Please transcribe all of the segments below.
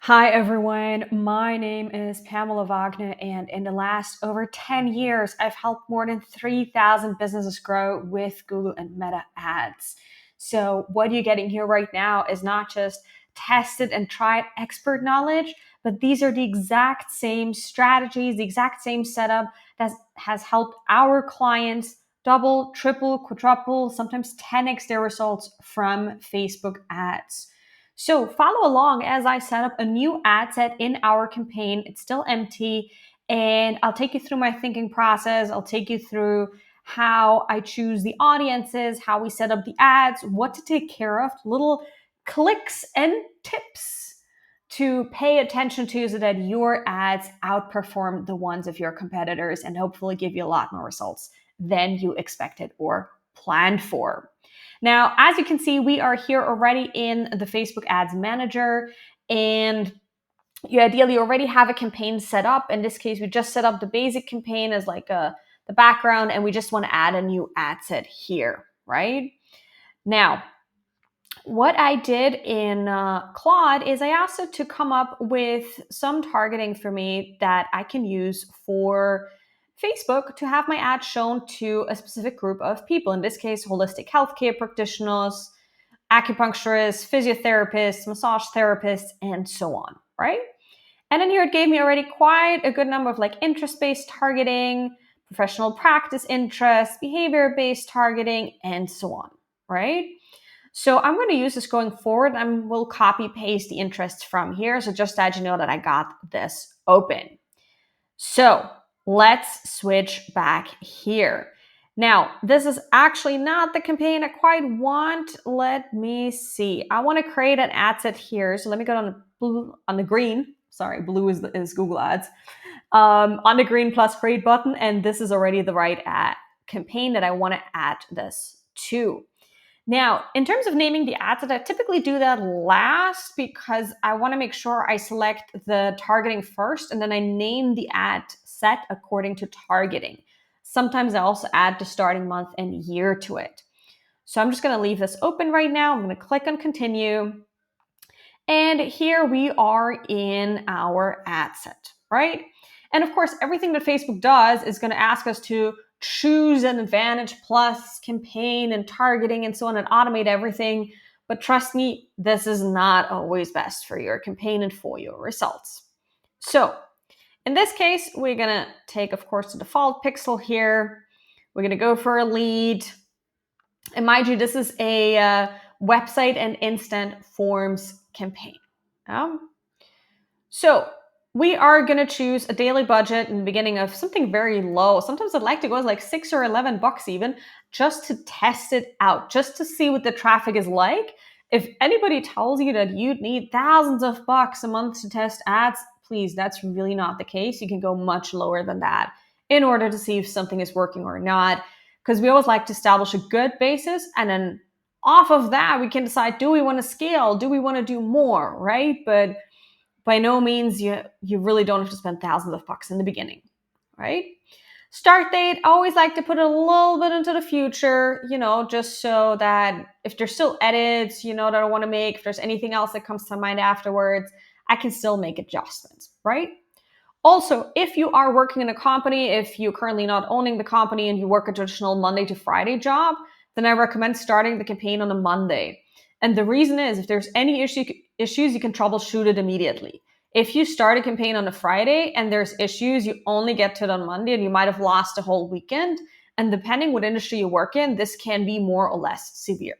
Hi, everyone. My name is Pamela Wagner, and in the last over 10 years, I've helped more than 3,000 businesses grow with Google and Meta ads. So, what you're getting here right now is not just tested and tried expert knowledge, but these are the exact same strategies, the exact same setup that has helped our clients double, triple, quadruple, sometimes 10x their results from Facebook ads. So follow along as I set up a new ad set in our campaign. It's still empty, and I'll take you through my thinking process. I'll take you through how I choose the audiences, how we set up the ads, what to take care of, little clicks and tips to pay attention to so that your ads outperform the ones of your competitors and hopefully give you a lot more results than you expected or planned for. Now, as you can see, we are here already in the Facebook Ads Manager, and you ideally already have a campaign set up. In this case, we just set up the basic campaign as like the background, and we just want to add a new ad set here, right? Now, what I did in Claude is I asked it to come up with some targeting for me that I can use for Facebook to have my ad shown to a specific group of people. In this case, holistic healthcare practitioners, acupuncturists, physiotherapists, massage therapists, and so on, right? And then here it gave me already quite a good number of like interest-based targeting, professional practice interests, behavior-based targeting, and so on, right? So I'm going to use this going forward. I will copy paste the interests from here. So just that you know that I got this open. So let's switch back here. Now, this is actually not the campaign I quite want. Let me see. I want to create an ad set here. So let me go on the blue, on the green. Sorry, blue is Google Ads. On the green plus create button, and this is already the right ad campaign that I want to add this to. Now, in terms of naming the ad set, I typically do that last because I want to make sure I select the targeting first and then I name the ad set according to targeting. Sometimes I also add the starting month and year to it. So I'm just going to leave this open right now. I'm going to click on continue. And here we are in our ad set, right? And of course, everything that Facebook does is going to ask us to choose an Advantage Plus campaign and targeting and so on and automate everything. But trust me, this is not always best for your campaign and for your results. So in this case, we're going to take, of course, the default pixel here. We're going to go for a lead. And mind you, this is a website and instant forms campaign. So we are going to choose a daily budget in the beginning of something very low. Sometimes I'd like to go as like $6 or $11 even, just to test it out, just to see what the traffic is like. If anybody tells you that you'd need thousands of bucks a month to test ads, please, that's really not the case. You can go much lower than that in order to see if something is working or not. Because we always like to establish a good basis, and then off of that, we can decide, do we want to scale? Do we want to do more, right? But by no means you really don't have to spend thousands of bucks in the beginning, right? Start date, I always like to put it a little bit into the future, just so that if there's still edits, that I want to make, if there's anything else that comes to mind afterwards, I can still make adjustments, right? Also, if you are working in a company, if you're currently not owning the company and you work a traditional Monday to Friday job, then I recommend starting the campaign on a Monday. And the reason is if there's any issues, you can troubleshoot it immediately. If you start a campaign on a Friday and there's issues, you only get to it on Monday and you might have lost a whole weekend. And depending what industry you work in, this can be more or less severe.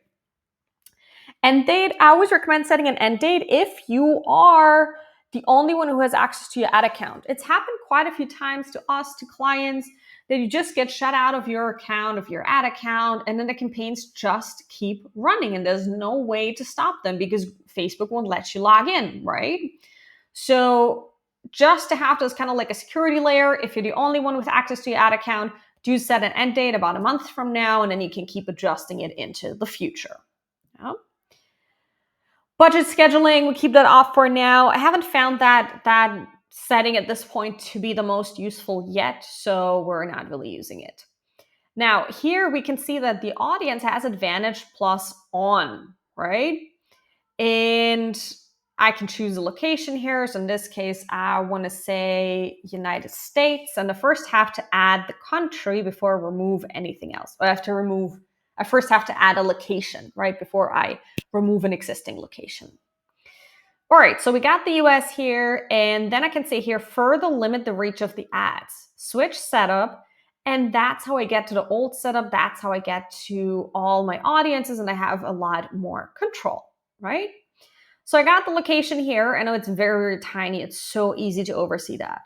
End date, I always recommend setting an end date if you are the only one who has access to your ad account. It's happened quite a few times to us, to clients, that you just get shut out of your account, of your ad account, and then the campaigns just keep running and there's no way to stop them because Facebook won't let you log in, right? So just to have this kind of like a security layer, if you're the only one with access to your ad account, do set an end date about a month from now, and then you can keep adjusting it into the future. Yeah. Budget scheduling, we keep that off for now. I haven't found that setting at this point to be the most useful yet, so we're not really using it. Now, here we can see that the audience has Advantage Plus on, right? And I can choose a location here. So in this case, I want to say United States, and I first have to add the country before I remove anything else. I first have to add a location, right, before I remove an existing location. All right, so we got the US here, and then I can say here, further limit the reach of the ads, switch setup, and that's how I get to the old setup. That's how I get to all my audiences, and I have a lot more control, right? So I got the location here. I know it's very, very tiny. It's so easy to oversee that.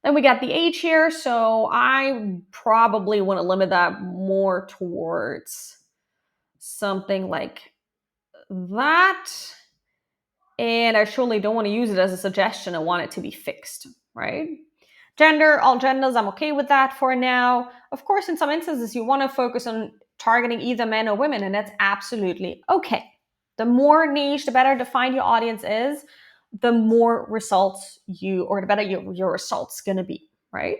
Then we got the age here. So I probably want to limit that more towards something like that. And I surely don't want to use it as a suggestion. I want it to be fixed, right? Gender, all genders, I'm okay with that for now. Of course, in some instances, you want to focus on targeting either men or women, and that's absolutely okay. The more niche, the better defined your audience is, the more results the better your results going to be, right?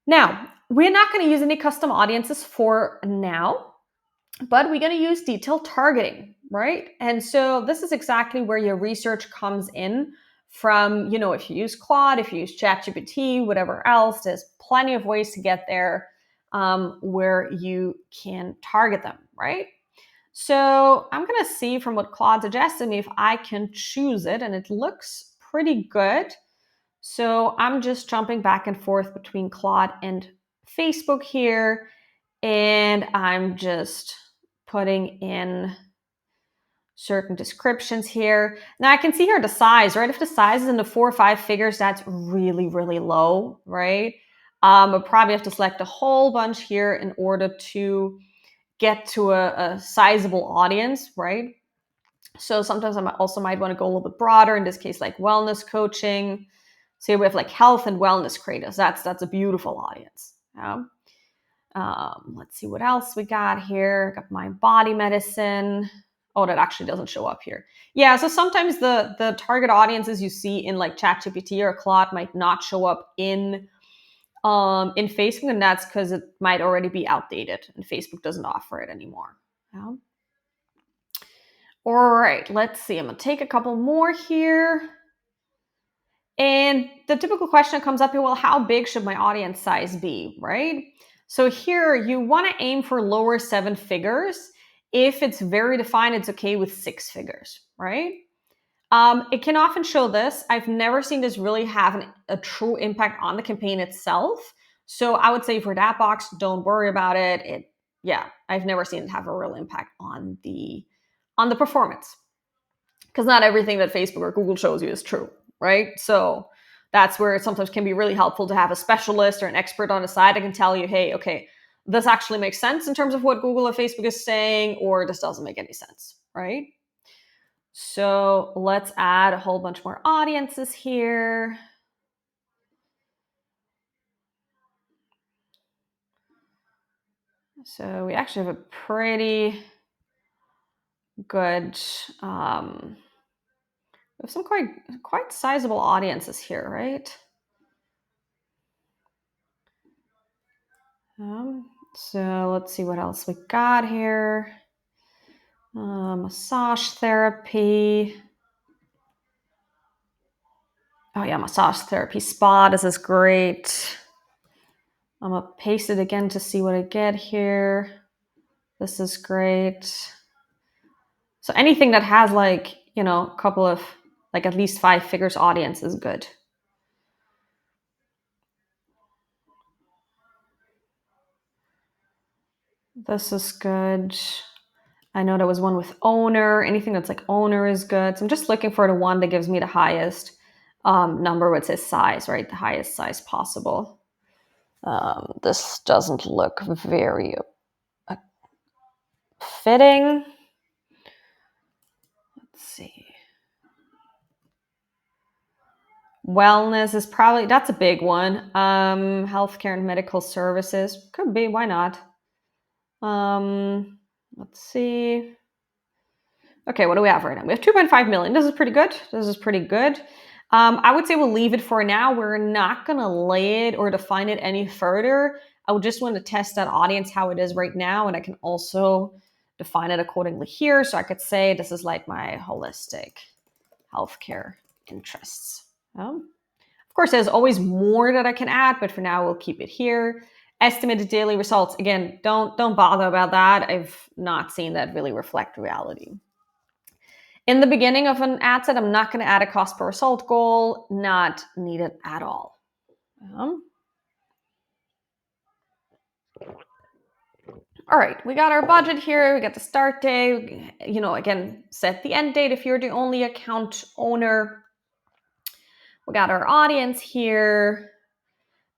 Now, we're not going to use any custom audiences for now, but we're going to use detailed targeting, right? And so this is exactly where your research comes in from, if you use Claude, if you use ChatGPT, whatever else, there's plenty of ways to get there where you can target them, right? So I'm going to see from what Claude suggested me if I can choose it, and it looks pretty good. So I'm just jumping back and forth between Claude and Facebook here, and I'm just putting in certain descriptions here. Now I can see here the size, right? If the size is in the 4 or 5 figures, that's really, really low, right? I'll probably have to select a whole bunch here in order to get to a sizable audience, right? So sometimes I also might want to go a little bit broader. In this case, like wellness coaching. So we have like health and wellness creators. That's a beautiful audience. Yeah. Let's see what else we got here. Got mind body medicine. Oh, that actually doesn't show up here. Yeah, so sometimes the target audiences you see in like ChatGPT or Claude might not show up in Facebook, and that's because it might already be outdated and Facebook doesn't offer it anymore. Yeah. All right, let's see. I'm gonna take a couple more here. And the typical question that comes up here, well, how big should my audience size be, right? So here you want to aim for lower 7 figures. If it's very defined, it's okay with 6 figures, right? It can often show this. I've never seen this really have a true impact on the campaign itself. So I would say for that box, don't worry about it. I've never seen it have a real impact on the performance, because not everything that Facebook or Google shows you is true, right? So that's where it sometimes can be really helpful to have a specialist or an expert on the side that can tell you, hey, okay, this actually makes sense in terms of what Google or Facebook is saying, or this doesn't make any sense, right? So let's add a whole bunch more audiences here. So we actually have a pretty good, we have some quite sizable audiences here, right? So let's see what else we got here. Massage therapy. Oh yeah, massage therapy spa. This is great. I'm gonna paste it again to see what I get here. This is great. So anything that has like, a couple of like at least 5 figures audience is good. This is good. I know there was one with owner. Anything that's like owner is good. So I'm just looking for the one that gives me the highest number with its size, right? The highest size possible. This doesn't look very fitting. Let's see. Wellness is probably, that's a big one. Healthcare and medical services. Could be, why not? Let's see. Okay, what do we have right now? We have 2.5 million. This is pretty good. I would say we'll leave it for now. We're not going to lay it or define it any further. I would just want to test that audience, how it is right now. And I can also define it accordingly here. So I could say this is like my holistic healthcare interests. Of course, there's always more that I can add, but for now we'll keep it here. Estimated daily results. Again, don't bother about that. I've not seen that really reflect reality. In the beginning of an ad set, I'm not going to add a cost per result goal. Not needed at all. All right, we got our budget here. We got the start date. Again, set the end date if you're the only account owner. We got our audience here.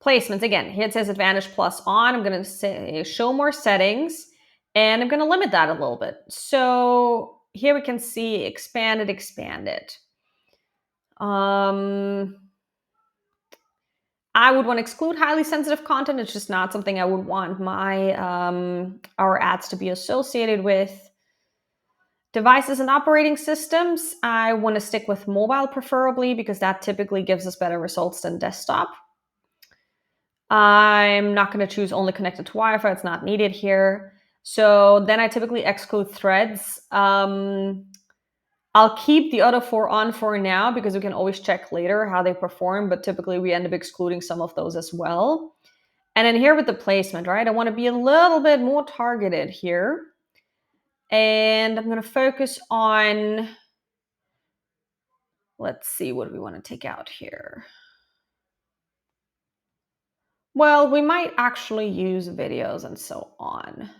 Placements, again, here it says Advantage Plus on. I'm going to say show more settings, and I'm going to limit that a little bit. So here we can see expanded. I would want to exclude highly sensitive content. It's just not something I would want our ads to be associated with. Devices and operating systems, I want to stick with mobile preferably because that typically gives us better results than desktop. I'm not going to choose only connected to Wi-Fi. It's not needed here. So then I typically exclude threads. I'll keep the other 4 on for now because we can always check later how they perform, but typically we end up excluding some of those as well. And then here with the placement, right? I want to be a little bit more targeted here. And I'm going to focus on, let's see what we want to take out here. Well, we might actually use videos and so on.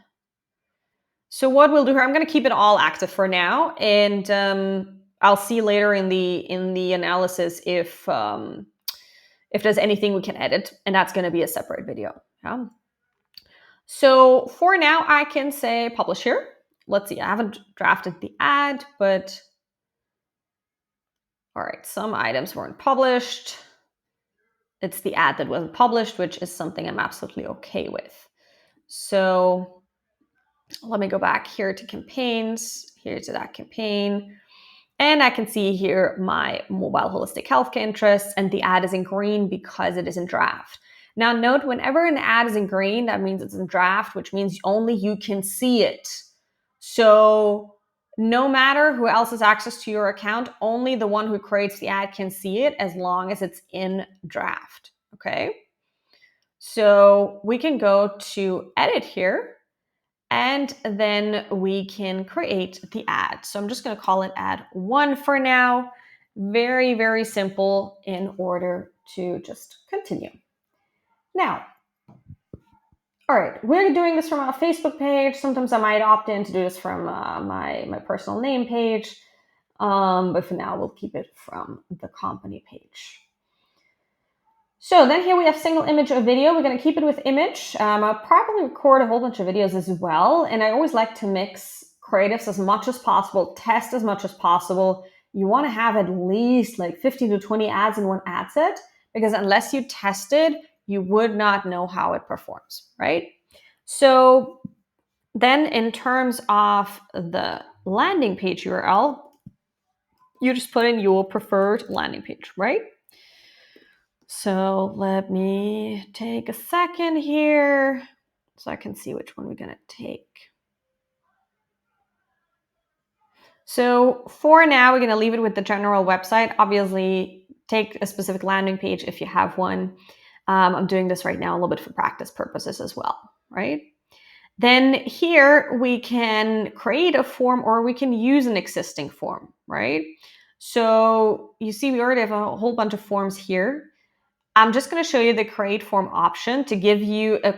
So what we'll do here, I'm going to keep it all active for now, and I'll see later in the analysis if there's anything we can edit, and that's going to be a separate video. Yeah. So for now, I can say publish here. Let's see, I haven't drafted the ad, but all right, some items weren't published. It's the ad that wasn't published, which is something I'm absolutely okay with. So let me go back here to campaigns, here to that campaign. And I can see here my mobile holistic healthcare interests, and the ad is in green because it is in draft. Now note, whenever an ad is in green, that means it's in draft, which means only you can see it. So no matter who else has access to your account, only the one who creates the ad can see it as long as it's in draft, okay? So we can go to edit here, and then we can create the ad. So I'm just going to call it ad 1 for now. Very, very simple in order to just continue. Now, all right, we're doing this from our Facebook page. Sometimes I might opt in to do this from my personal name page. But for now, we'll keep it from the company page. So then here we have single image or video. We're going to keep it with image. I'll probably record a whole bunch of videos as well. And I always like to mix creatives as much as possible, test as much as possible. You want to have at least like 15 to 20 ads in one ad set, because unless you tested, you would not know how it performs, right? So then in terms of the landing page URL, you just put in your preferred landing page, right? So let me take a second here so I can see which one we're going to take. So for now, we're going to leave it with the general website. Obviously, take a specific landing page if you have one. I'm doing this right now a little bit for practice purposes as well, right? Then here we can create a form, or we can use an existing form, right? So you see we already have a whole bunch of forms here. I'm just going to show you the create form option to give you a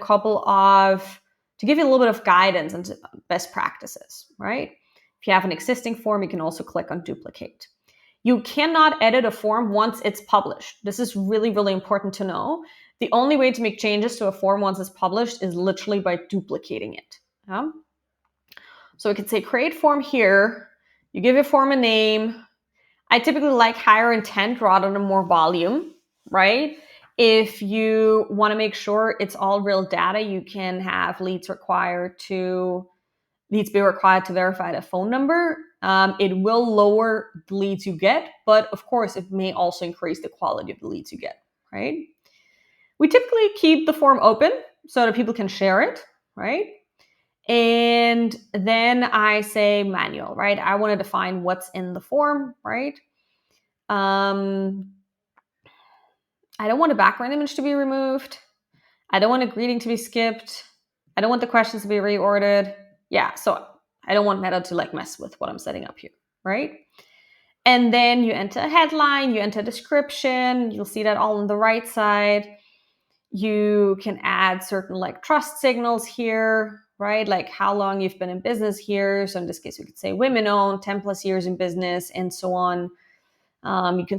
little bit of guidance into best practices, right? If you have an existing form, you can also click on duplicate. You cannot edit a form once it's published. This is really, really important to know. The only way to make changes to a form once it's published is literally by duplicating it. Yeah? So we can say create form here. You give your form a name. I typically like higher intent rather than more volume, right? If you want to make sure it's all real data, you can have leads be required to verify the phone number. It will lower the leads you get, but of course, it may also increase the quality of the leads you get, right? We typically keep the form open so that people can share it, right? And then I say manual, right? I want to define what's in the form, right? I don't want a background image to be removed. I don't want a greeting to be skipped. I don't want the questions to be reordered. Yeah, so I don't want Meta to like mess with what I'm setting up here, right? And then you enter a headline, you enter a description. You'll see that all on the right side. You can add certain like trust signals here, right? Like how long you've been in business here. So in this case, we could say women owned, 10 plus years in business, and so on. You can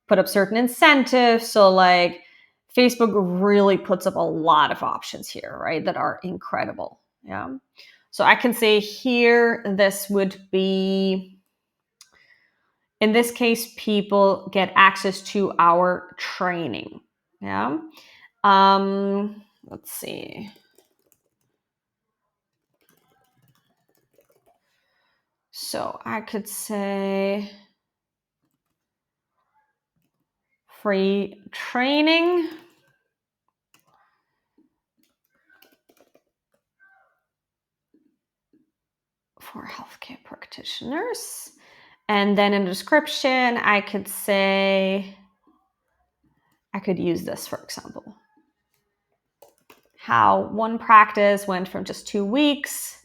put up certain incentives. So like Facebook really puts up a lot of options here, right? That are incredible. Yeah. So I can say here, this would be, in this case, people get access to our training. Yeah. Let's see. So I could say free training for healthcare practitioners. And then in the description, I could say, I could use this, for example. How one practice went from just 2 weeks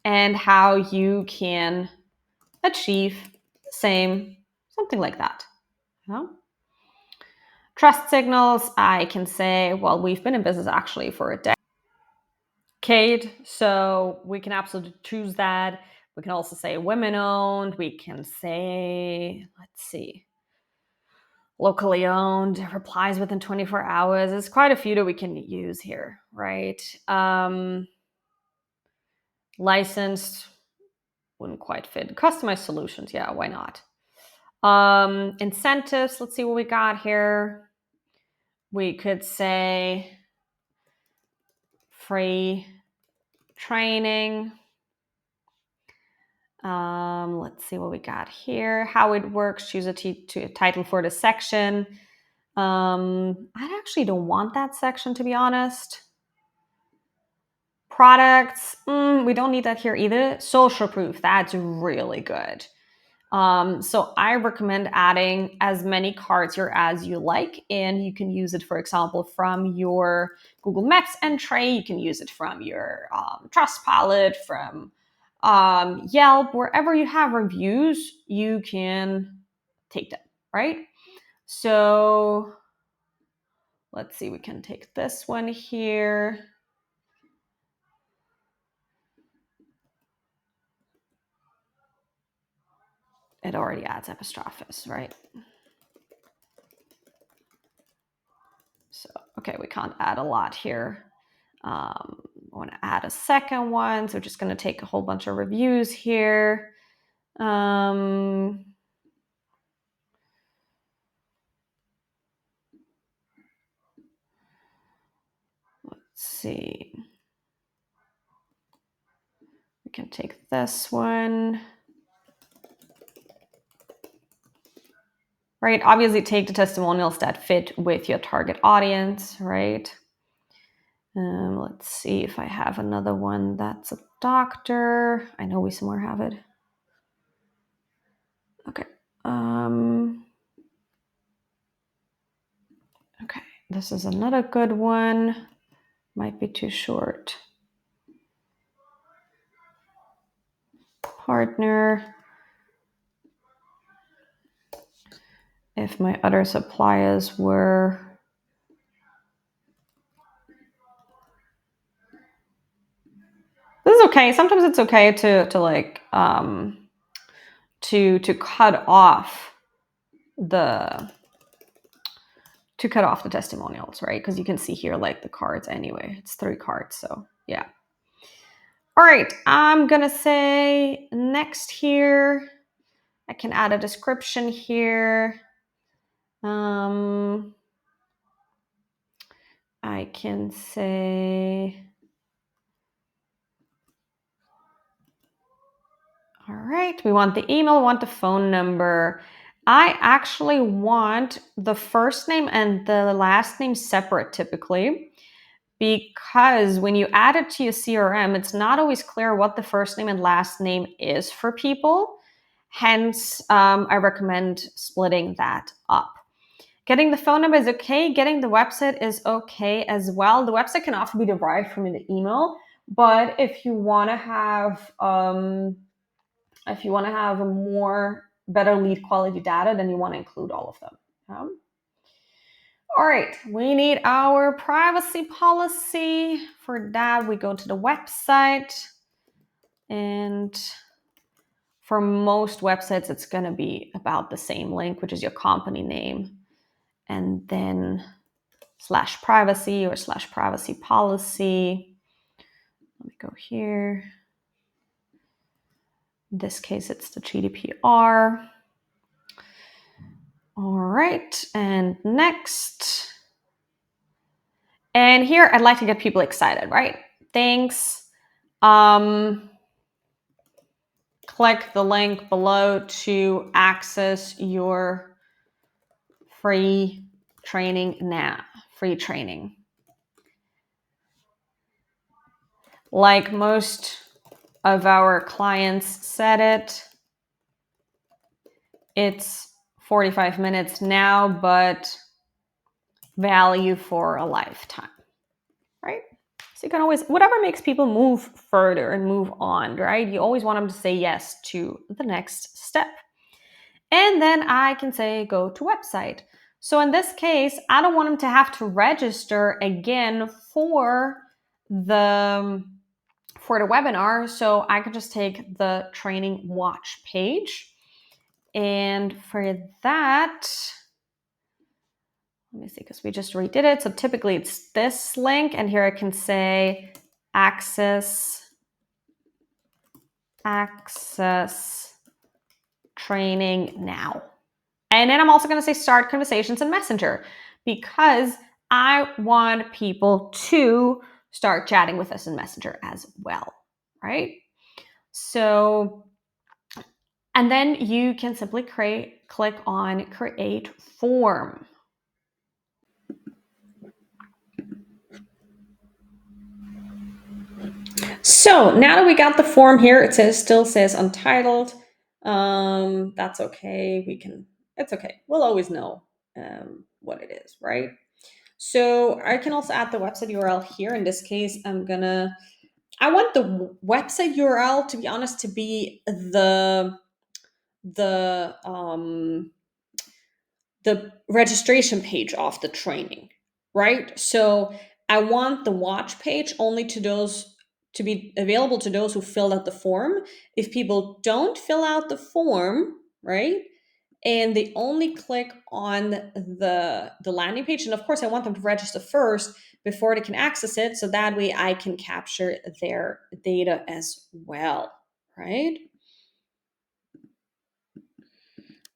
and how you can achieve the same, something like that. Yeah. Trust signals, I can say, well, we've been in business actually for a decade, so we can absolutely choose that. We can also say women owned. We can say, let's see, locally owned, replies within 24 hours. There's quite a few that we can use here, right? Licensed wouldn't quite fit. Customized solutions, yeah, why not? Incentives, let's see what we got here. We could say free training. Let's see what we got here. How it works, choose a title for the section. I actually don't want that section, to be honest. Products, we don't need that here either. Social proof, that's really good. So I recommend adding as many cards here as you like, and you can use it, for example, from your Google Maps entry. You can use it from your Trustpilot, from Yelp, wherever you have reviews, you can take them, right? So let's see, we can take this one here. It already adds apostrophes, right? So, okay, we can't add a lot here. I want to add a second one. So just going to take a whole bunch of reviews here. Let's see. We can take this one. Right, obviously take the testimonials that fit with your target audience, right? Let's see if I have another one that's a doctor. I know we somewhere have it. Okay. Okay, this is another good one. Might be too short. Partner. If my other suppliers were this is okay. Sometimes it's okay to like to cut off the testimonials, right? Because you can see here like the cards anyway. It's 3 cards, so yeah. All right, I'm gonna say next here. I can add a description here. I can say, all right, we want the email, we want the phone number. I actually want the first name and the last name separate typically. because when you add it to your CRM, it's not always clear what the first name and last name is for people. Hence, I recommend splitting that up. Getting the phone number is okay. Getting the website is okay as well. The website can often be derived from the email, but if you want to have a more better lead quality data, then you want to include all of them. All right, we need our privacy policy. For that, we go to the website, and for most websites, it's going to be about the same link, which is your company name, and then /privacy or /privacy policy. Let me go here. In this case, it's the GDPR. All right, and next. And here I'd like to get people excited, right? Thanks. Click the link below to access your free training now. Free training. Like most of our clients said it's 45 minutes now, but value for a lifetime, right? So you can always, whatever makes people move further and move on, right? You always want them to say yes to the next step. And then I can say, go to website. So in this case, I don't want them to have to register again for the webinar. So I could just take the training watch page. And for that, let me see, because we just redid it. So typically it's this link, and here I can say access training now. And then I'm also going to say start conversations in Messenger, because I want people to start chatting with us in Messenger as well, right? So, and then you can simply click on create form. So now that we got the form here, it still says untitled. That's okay. It's okay. We'll always know what it is, right? So I can also add the website URL here. In this case, I want the website URL, to be honest, to be the registration page of the training, right? So I want the watch page only to be available to those who filled out the form. If people don't fill out the form, right, and they only click on the landing page, and of course I want them to register first before they can access it, so that way I can capture their data as well, right?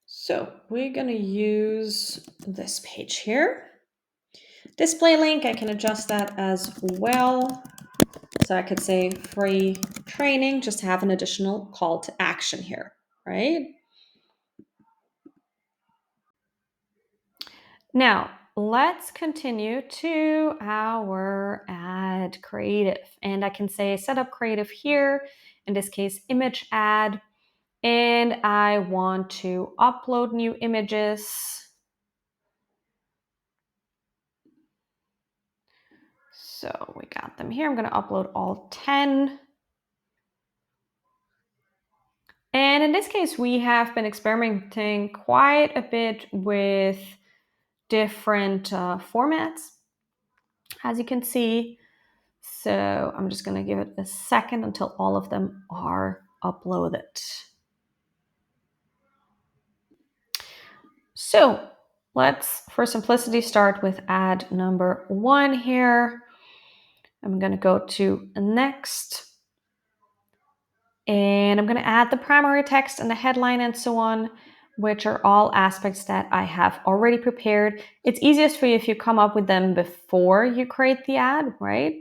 So we're going to use this page here. Display link, I can adjust that as well. So I could say free training, just to have an additional call to action here, right? Now, let's continue to our ad creative. And I can say set up creative here, in this case, image ad. And I want to upload new images. So we got them here. I'm going to upload all 10. And in this case, we have been experimenting quite a bit with different formats, as you can see. So I'm just going to give it a second until all of them are uploaded. So let's, for simplicity, start with ad number 1 here. I'm going to go to next. And I'm going to add the primary text and the headline and so on, which are all aspects that I have already prepared. It's easiest for you if you come up with them before you create the ad, right?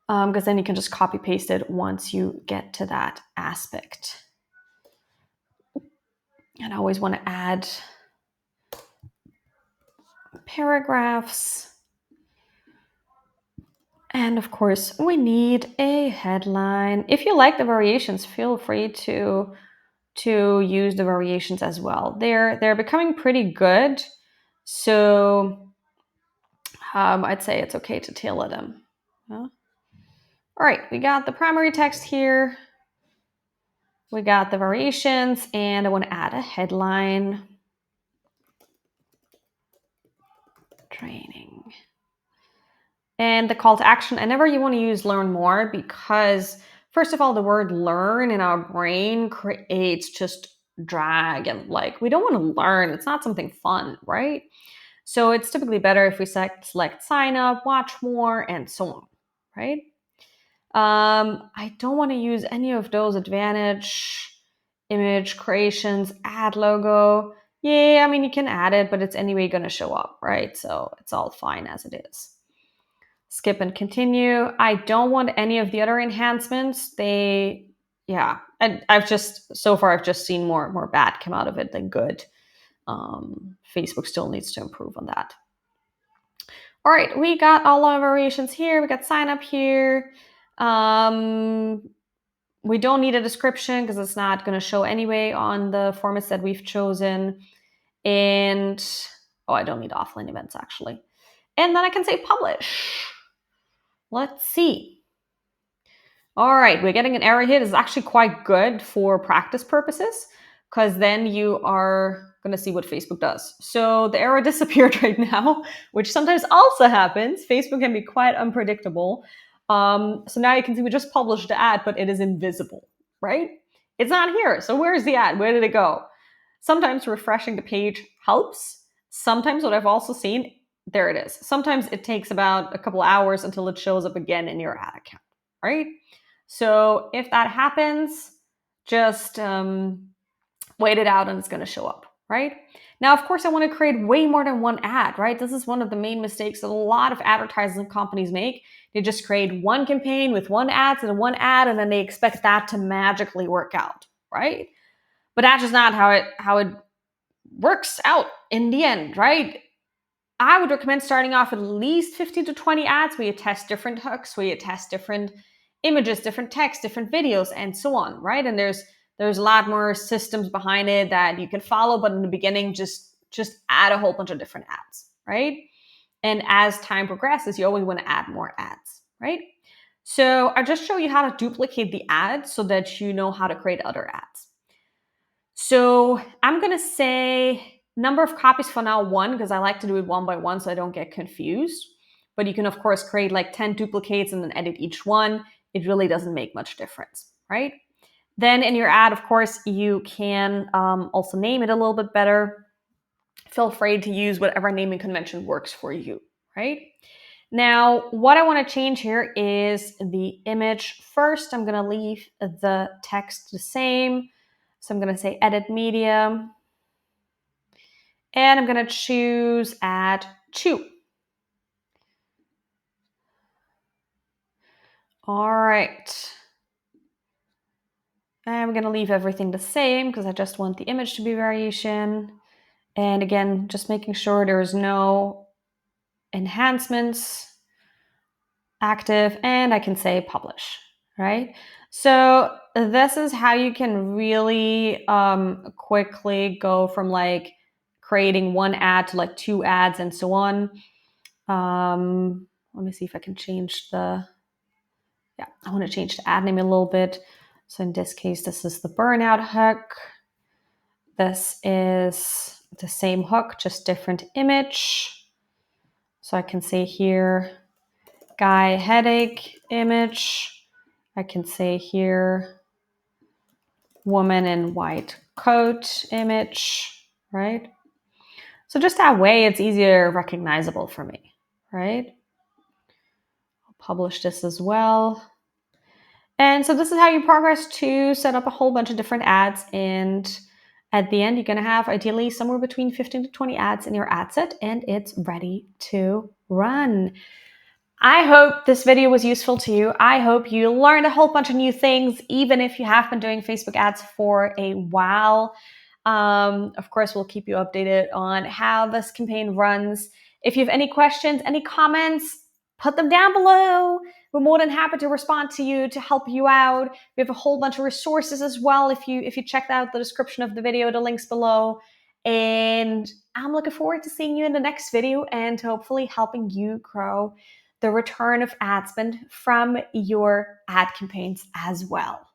Because then you can just copy paste it once you get to that aspect. And I always want to add paragraphs. And of course, we need a headline. If you like the variations, feel free to use the variations as well. They're becoming pretty good. So I'd say it's okay to tailor them. All right, we got the primary text here. We got the variations, and I want to add a headline. Training. And the call to action, and never you want to use learn more, because first of all, the word learn in our brain creates just drag, and like we don't want to learn. It's not something fun, right? So it's typically better if we select sign up, watch more, and so on, right? I don't want to use any of those advantage, image creations, add logo. Yeah, I mean, you can add it, but it's anyway going to show up, right? So it's all fine as it is. Skip and continue. I don't want any of the other enhancements. I've just seen more bad come out of it than good. Facebook still needs to improve on that. All right, we got all our variations here. We got sign up here. We don't need a description because it's not going to show anyway on the formats that we've chosen. And I don't need offline events actually. And then I can say publish. Let's see. All right, we're getting an error here. This is actually quite good for practice purposes, because then you are going to see what Facebook does. So the error disappeared right now, which sometimes also happens. Facebook can be quite unpredictable. So now you can see we just published the ad, but it is invisible, right? It's not here. So where's the ad? Where did it go? Sometimes refreshing the page helps. Sometimes what I've also seen, there it is. Sometimes it takes about a couple hours until it shows up again in your ad account, right? So if that happens, just wait it out and it's going to show up, right? Now, of course, I want to create way more than one ad, right? This is one of the main mistakes that a lot of advertising companies make. They just create one campaign with one ad and one ad, and then they expect that to magically work out, right? But that's just not how it works out in the end, right? I would recommend starting off with at least 15 to 20 ads where you test different hooks, where you test different images, different text, different videos, and so on, right? And there's a lot more systems behind it that you can follow, but in the beginning, just add a whole bunch of different ads, right? And as time progresses, you always want to add more ads, right? So I just show you how to duplicate the ads so that you know how to create other ads. So I'm going to say number of copies for now 1, because I like to do it one by one so I don't get confused. But you can, of course, create like 10 duplicates and then edit each one. It really doesn't make much difference, right? Then in your ad, of course, you can also name it a little bit better. Feel free to use whatever naming convention works for you, right? Now, what I want to change here is the image. First, I'm going to leave the text the same. So I'm going to say edit media. And I'm going to choose add to. All right. I'm going to leave everything the same because I just want the image to be variation. And again, just making sure there's no enhancements active, and I can say publish, right? So this is how you can really quickly go from like creating one ad to like 2 ads and so on. Let me see if I can change I want to change the ad name a little bit. So in this case, this is the burnout hook. This is the same hook, just different image. So I can say here, guy headache image. I can say here, woman in white coat image, right? So just that way, it's easier recognizable for me, right? I'll publish this as well. And so this is how you progress to set up a whole bunch of different ads. And at the end, you're going to have ideally somewhere between 15 to 20 ads in your ad set, and it's ready to run. I hope this video was useful to you. I hope you learned a whole bunch of new things, even if you have been doing Facebook ads for a while. Of course, we'll keep you updated on how this campaign runs. If you have any questions, any comments, put them down below. We're more than happy to respond to you, to help you out. We have a whole bunch of resources as well. If you check out the description of the video, the links below. And I'm looking forward to seeing you in the next video and hopefully helping you grow the return of ad spend from your ad campaigns as well.